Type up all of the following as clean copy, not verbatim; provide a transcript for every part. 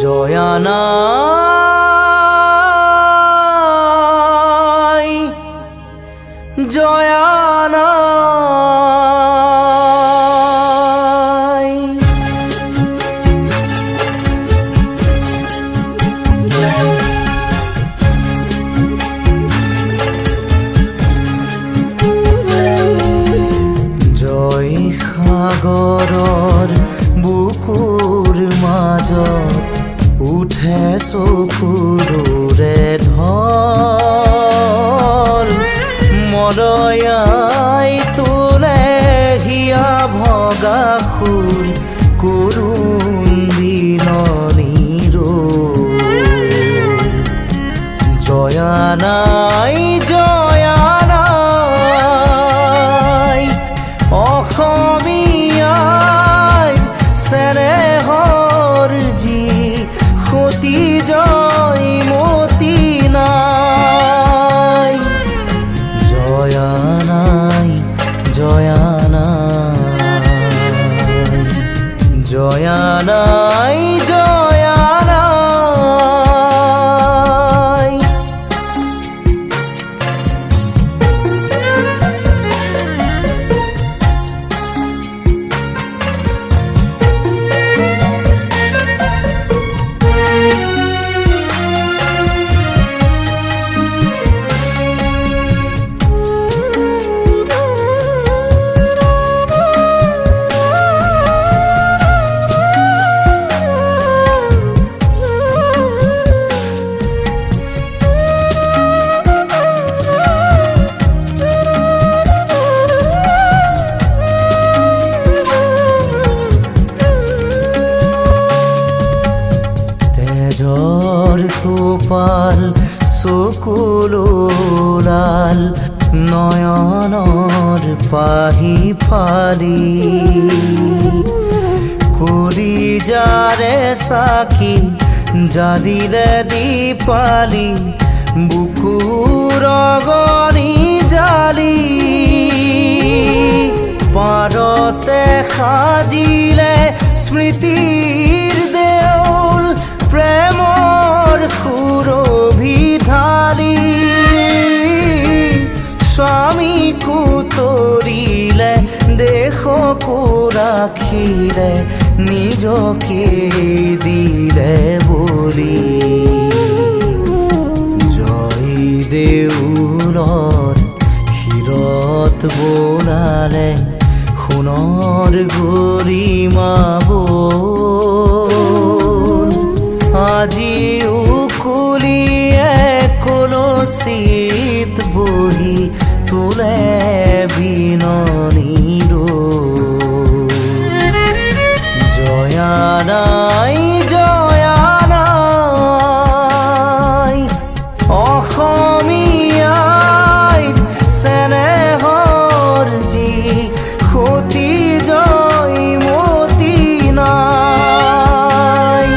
জয়া নাই, জয়া নাই। জয় সাগৰৰ বুকুৰ মাজত উঠে চকুৰে ঢল, মদয়াই তোলে হিয়া ভগা খুৰ কৰুণ দিননিৰ। জয়া নাই, জয়া নাই, অসমীয়াই চেনেহৰ যি সতী জয়মতী নাই। জয়া নাই, জয়া নাই, জয়া নাই, জয়া নাই। তেজৰ টোপাল চকুলোলাল নয়নৰ পাহি ফালি, কলিজাৰে চাকি জালিলে দীপালি, বুকুৰ অগনি জালি, পাৰতে সাজিলে স্মৃতিৰ দেউল, প্ৰেমৰ সুৰভি ঢালি, স্বামীকো তৰিলে দেশকো ৰাখিলে, নিজকে দিলে বলি। জয় দেউলৰ শিৰত বোলালে সোণৰ গৰিমা বল, আজিও কুলিয়ে কলচীত বহি তোলে বিননিৰ। জয়া নাই, জয়া নাই, অসমীয়াই চেনেহৰ যি সতী জয়মতী নাই।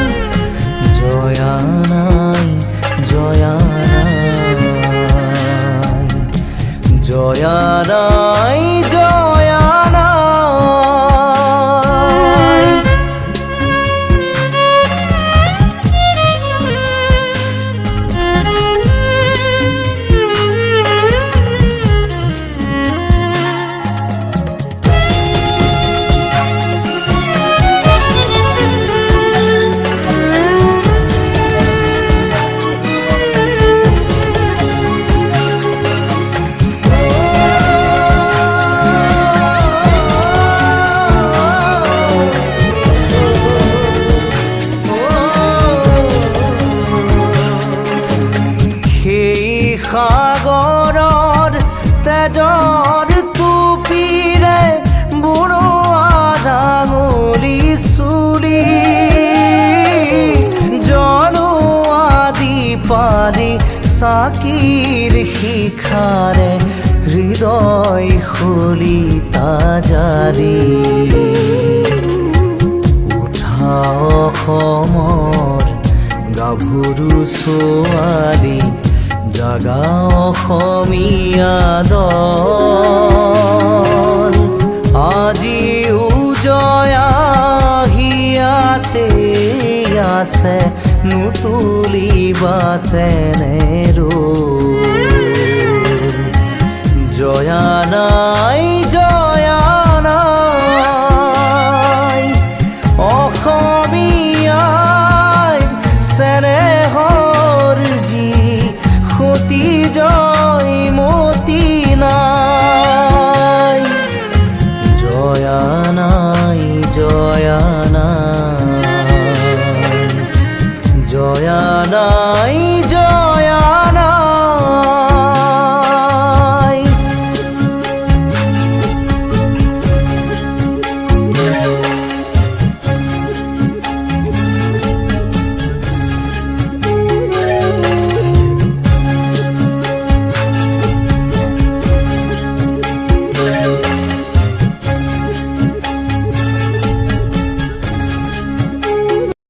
জয়া নাই, জয়া নাই, জয়া নাই, জয়া নাই। সাগৰৰ তেজৰ টুপিৰে বুঢ়া ডাঙলি চুলি, জনোৱা দীপালি চাকিৰ শিখাৰে হৃদয় খলিতা জাৰি। উঠা অসমৰ গাভৰু ছোৱালী, জাগা অসমীয়া দল, আজিও জয়া হিয়াতে আছে নুতুলিবা তেনে জয়া নাই জয়া নাই অসমীয়াৰ চেনেহৰ যি সতী জয়মতী নাই জয়া নাই জয়া